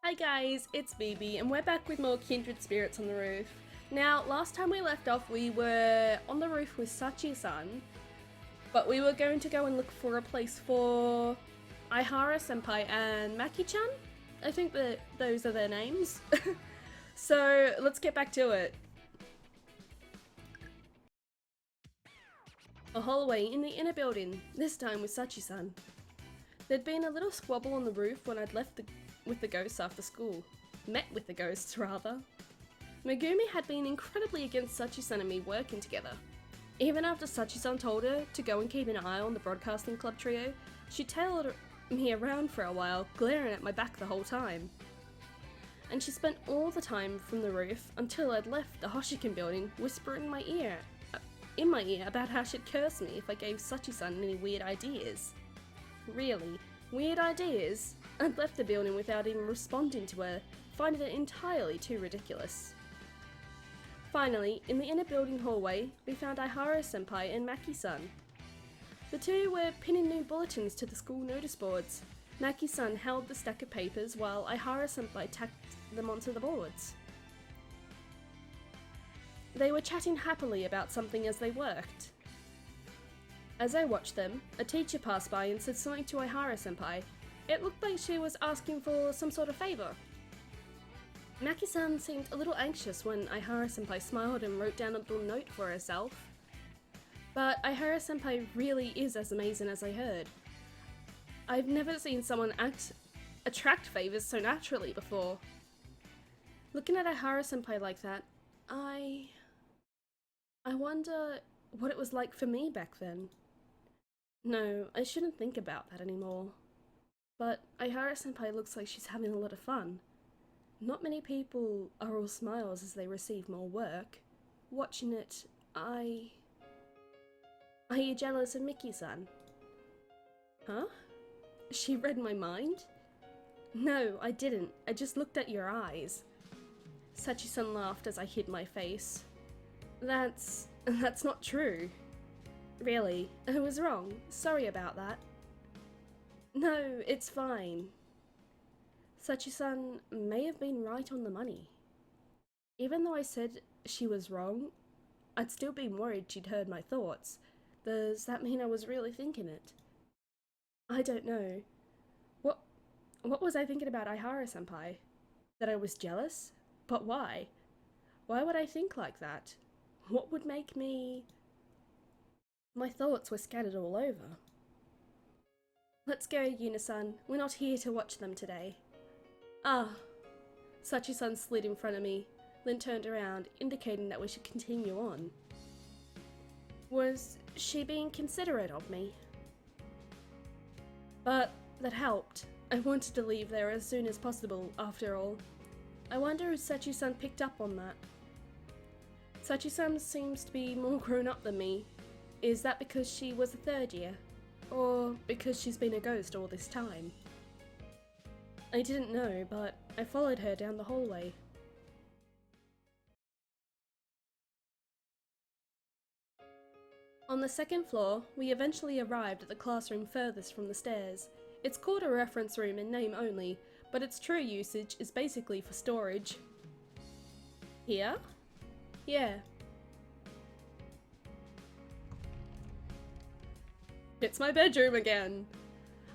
Hi guys, it's BB and we're back with more Kindred Spirits on the roof. Now, last time we left off we were on the roof with Sachi-san, but we were going to go and look for a place for Aihara-senpai and Maki-chan? I think that those are their names. So, let's get back to it. A hallway in the inner building, this time with Sachi-san. There'd been a little squabble on the roof when I'd left with the ghosts after school. Met with the ghosts, rather. Megumi had been incredibly against Sachi-san and me working together. Even after Sachi-san told her to go and keep an eye on the broadcasting club trio, she tailed me around for a while, glaring at my back the whole time. And she spent all the time from the roof until I'd left the Hoshikin building, whispering in my ear about how she'd curse me if I gave Sachi-san any weird ideas. Really? Weird ideas? I'd left the building without even responding to her, finding it entirely too ridiculous. Finally, in the inner building hallway, we found Aihara-senpai and Maki-san. The two were pinning new bulletins to the school notice boards. Maki-san held the stack of papers while Aihara-senpai tacked them onto the boards. They were chatting happily about something as they worked. As I watched them, a teacher passed by and said something to Aihara-senpai. It looked like she was asking for some sort of favour. Maki-san seemed a little anxious when Aihara-senpai smiled and wrote down a little note for herself. But Aihara-senpai really is as amazing as I heard. I've never seen someone attract favours so naturally before. Looking at Aihara-senpai like that, I wonder what it was like for me back then. No, I shouldn't think about that anymore. But Aihara-senpai looks like she's having a lot of fun. Not many people are all smiles as they receive more work. Watching it, Are you jealous of Miki-san? Huh? She read my mind? No, I didn't. I just looked at your eyes. Sachi-san laughed as I hid my face. That's not true. Really, I was wrong. Sorry about that. No, it's fine. Sachi-san may have been right on the money. Even though I said she was wrong, I'd still been worried she'd heard my thoughts. Does that mean I was really thinking it? I don't know. What was I thinking about Aihara-senpai? That I was jealous? But why? Why would I think like that? What would make me... My thoughts were scattered all over. Let's go, Yuna-san. We're not here to watch them today. Ah. Sachi-san slid in front of me, then turned around, indicating that we should continue on. Was she being considerate of me? But that helped. I wanted to leave there as soon as possible, after all. I wonder if Sachi-san picked up on that. Sachi-san seems to be more grown up than me. Is that because she was a third year? Or because she's been a ghost all this time? I didn't know, but I followed her down the hallway. On the second floor, we eventually arrived at the classroom furthest from the stairs. It's called a reference room in name only, but its true usage is basically for storage. Here? Yeah. It's my bedroom again!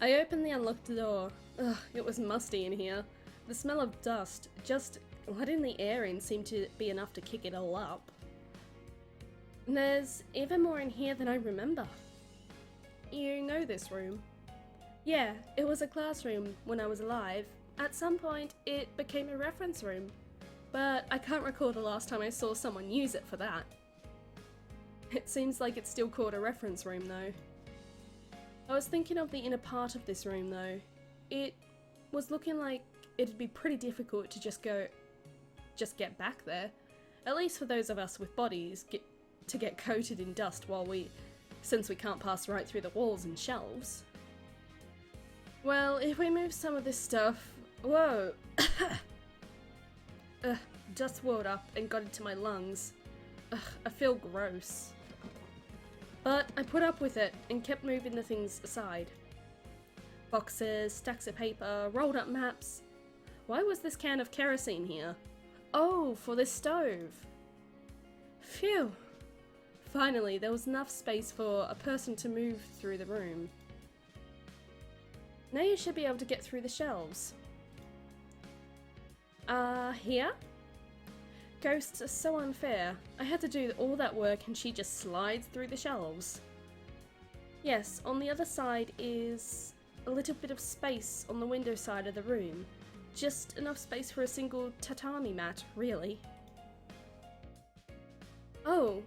I opened the unlocked door. Ugh, it was musty in here. The smell of dust, just letting the air in seemed to be enough to kick it all up. There's even more in here than I remember. You know this room? Yeah, it was a classroom when I was alive. At some point, it became a reference room. But I can't recall the last time I saw someone use it for that. It seems like it's still called a reference room though. I was thinking of the inner part of this room though. It was looking like it'd be pretty difficult to just get back there. At least for those of us with bodies to get coated in dust since we can't pass right through the walls and shelves. Well, if we move some of this stuff... Whoa! Dust swirled up and got into my lungs. I feel gross. But I put up with it and kept moving the things aside. Boxes, stacks of paper, rolled up maps. Why was this can of kerosene here? Oh, for this stove. Phew. Finally, there was enough space for a person to move through the room. Now you should be able to get through the shelves. Here? Ghosts are so unfair. I had to do all that work and she just slides through the shelves. Yes, on the other side is a little bit of space on the window side of the room. Just enough space for a single tatami mat, really. Oh,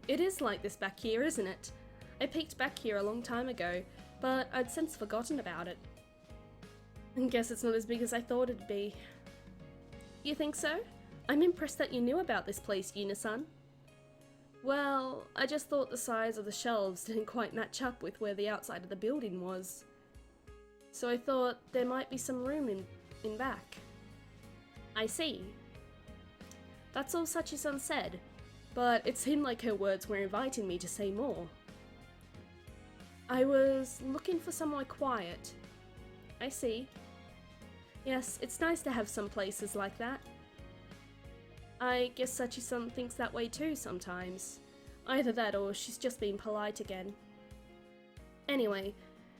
it is like this back here, isn't it? I peeked back here a long time ago, but I'd since forgotten about it. I guess it's not as big as I thought it'd be. You think so? I'm impressed that you knew about this place, Yuna-san. Well, I just thought the size of the shelves didn't quite match up with where the outside of the building was. So I thought there might be some room in back. I see. That's all Sachi-san said, but it seemed like her words were inviting me to say more. I was looking for somewhere quiet. I see. Yes, it's nice to have some places like that. I guess Sachi-san thinks that way too sometimes. Either that or she's just being polite again. Anyway,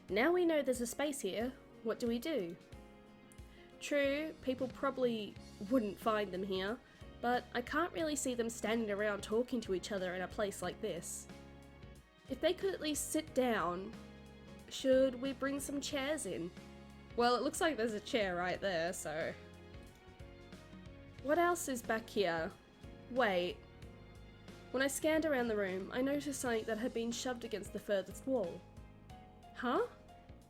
now we know there's a space here, what do we do? True, people probably wouldn't find them here, but I can't really see them standing around talking to each other in a place like this. If they could at least sit down, should we bring some chairs in? Well, it looks like there's a chair right there, so... What else is back here? Wait. When I scanned around the room, I noticed something that had been shoved against the furthest wall. Huh?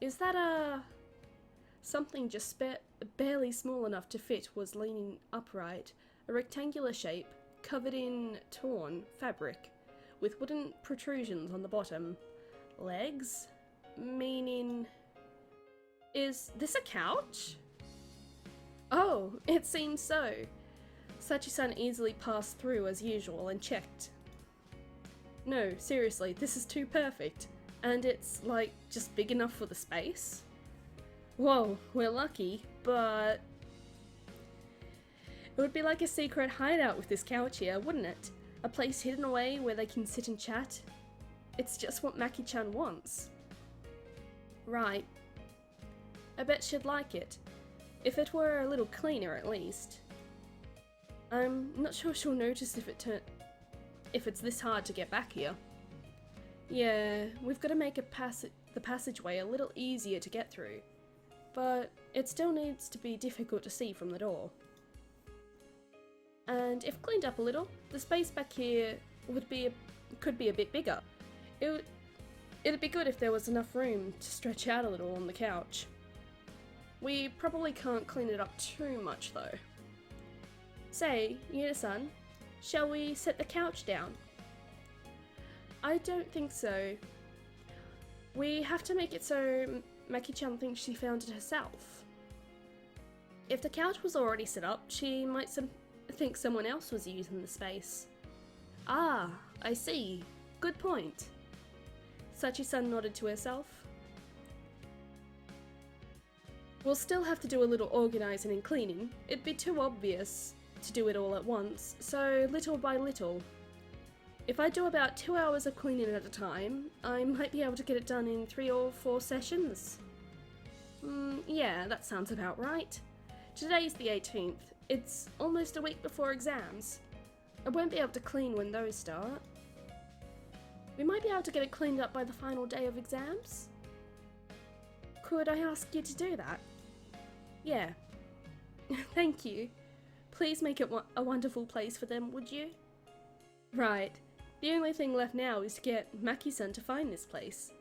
Is that something just barely small enough to fit was leaning upright, a rectangular shape, covered in torn fabric, with wooden protrusions on the bottom. Legs? Meaning... Is this a couch? Oh, it seems so. Sachi-san easily passed through as usual and checked. No, seriously, this is too perfect. And it's, like, just big enough for the space? Whoa, we're lucky, but... It would be like a secret hideout with this couch here, wouldn't it? A place hidden away where they can sit and chat. It's just what Maki-chan wants. Right. I bet she'd like it. If it were a little cleaner, at least. I'm not sure she'll notice if it's this hard to get back here. Yeah, we've got to make the passageway a little easier to get through. But it still needs to be difficult to see from the door. And if cleaned up a little, the space back here could be a bit bigger. It'd be good if there was enough room to stretch out a little on the couch. We probably can't clean it up too much though. Say, Yuna-san, shall we set the couch down? I don't think so. We have to make it so Maki-chan thinks she found it herself. If the couch was already set up, she might think someone else was using the space. Ah, I see. Good point. Sachi-san nodded to herself. We'll still have to do a little organising and cleaning. It'd be too obvious to do it all at once, so little by little. If I do about 2 hours of cleaning at a time, I might be able to get it done in 3 or 4 sessions. Yeah, that sounds about right. Today's the 18th. It's almost a week before exams. I won't be able to clean when those start. We might be able to get it cleaned up by the final day of exams? Could I ask you to do that? Yeah. Thank you. Please make it a wonderful place for them, would you? Right. The only thing left now is to get Maki-san to find this place.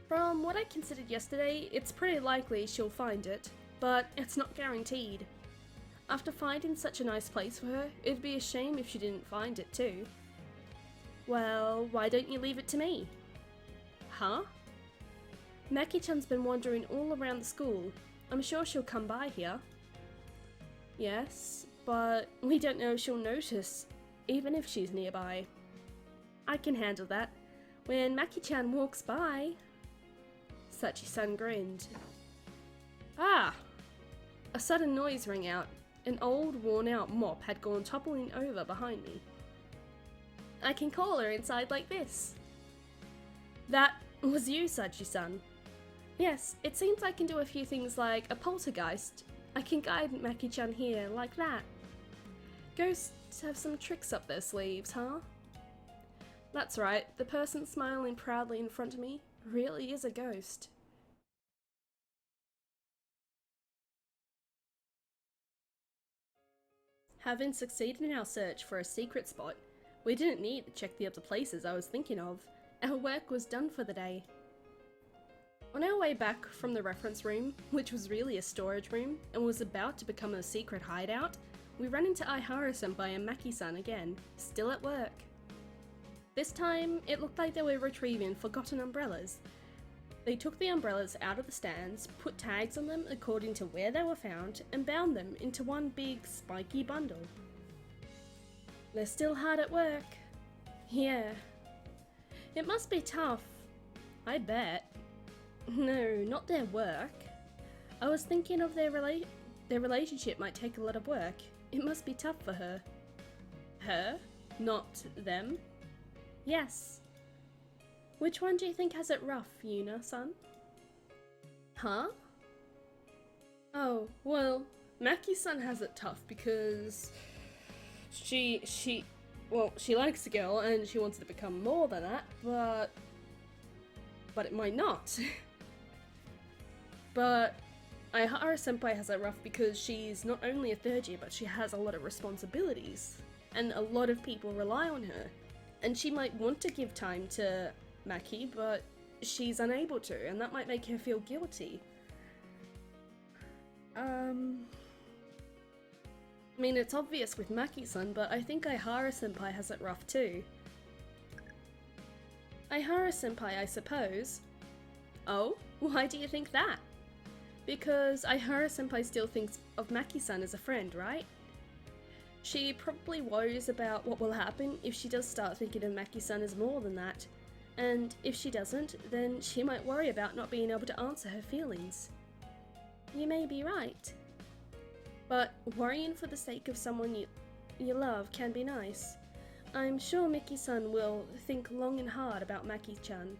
From what I considered yesterday, it's pretty likely she'll find it, but it's not guaranteed. After finding such a nice place for her, it'd be a shame if she didn't find it too. Well, why don't you leave it to me? Huh? Maki-chan's been wandering all around the school. I'm sure she'll come by here. Yes, but we don't know if she'll notice, even if she's nearby. I can handle that. When Maki-chan walks by... Sachi-san grinned. Ah! a sudden noise rang out. An old, worn-out mop had gone toppling over behind me. I can call her inside like this. That was you, Sachi-san. Yes, it seems I can do a few things like a poltergeist. I can guide Maki-chan here like that. Ghosts have some tricks up their sleeves, huh? That's right, the person smiling proudly in front of me really is a ghost. Having succeeded in our search for a secret spot, we didn't need to check the other places I was thinking of. Our work was done for the day. On our way back from the reference room, which was really a storage room and was about to become a secret hideout, we ran into Aihara-senpai and Maki-san again, still at work. This time, it looked like they were retrieving forgotten umbrellas. They took the umbrellas out of the stands, put tags on them according to where they were found, and bound them into one big, spiky bundle. They're still hard at work. Yeah. It must be tough. I bet. No, not their work. I was thinking of their relationship might take a lot of work. It must be tough for her. Her? Not them? Yes. Which one do you think has it rough, Yuna-san? Huh? Oh, well, Maki-san has it tough because she likes the girl and she wants to become more than that, but it might not. But Aihara-senpai has it rough because she's not only a third year, but she has a lot of responsibilities, and a lot of people rely on her. And she might want to give time to Maki, but she's unable to, and that might make her feel guilty. I mean, it's obvious with Maki-san, but I think Aihara-senpai has it rough too. Aihara-senpai, I suppose. Oh? Why do you think that? Because Aihara-senpai still thinks of Maki-san as a friend, right? She probably worries about what will happen if she does start thinking of Maki-san as more than that. And if she doesn't, then she might worry about not being able to answer her feelings. You may be right. But worrying for the sake of someone you love can be nice. I'm sure Miki-san will think long and hard about Maki-chan.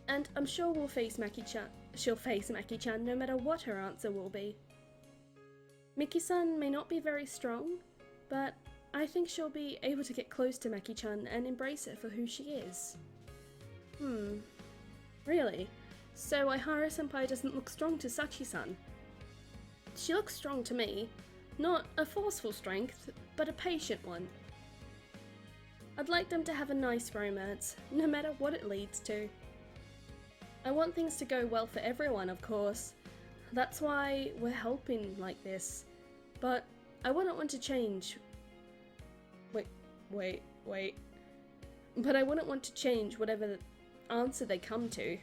And I'm sure she'll face Maki-chan no matter what her answer will be. Miki-san may not be very strong, but I think she'll be able to get close to Maki-chan and embrace her for who she is. Really? So Aihara-senpai doesn't look strong to Sachi-san? She looks strong to me. Not a forceful strength, but a patient one. I'd like them to have a nice romance, no matter what it leads to. I want things to go well for everyone, of course. That's why we're helping like this. But I wouldn't want to change. Wait. But I wouldn't want to change whatever answer they come to.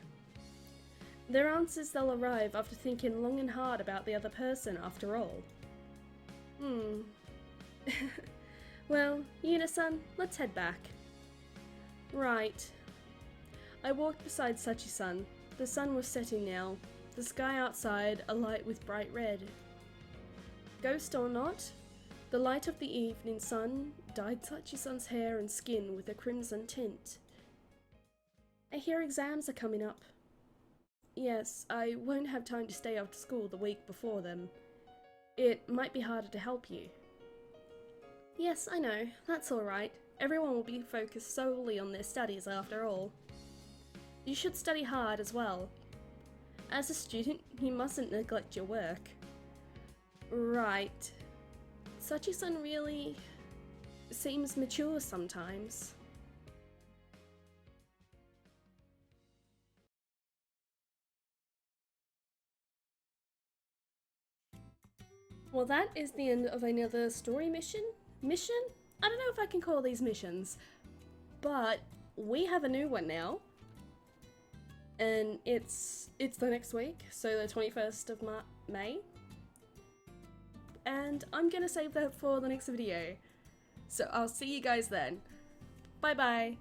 They're answers they'll arrive after thinking long and hard about the other person, after all. Well, Yuna-san, let's head back. Right. I walked beside Sachi-san. The sun was setting now, the sky outside alight with bright red. Ghost or not, the light of the evening sun dyed Sachi-san's hair and skin with a crimson tint. I hear exams are coming up. Yes, I won't have time to stay after school the week before them. It might be harder to help you. Yes, I know, that's alright. Everyone will be focused solely on their studies after all. You should study hard as well. As a student, you mustn't neglect your work. Right. Sachi-san really seems mature sometimes. Well, that is the end of another story mission? Mission? I don't know if I can call these missions. But we have a new one now. And it's the next week, so the 21st of May. And I'm gonna save that for the next video. So I'll see you guys then. Bye bye.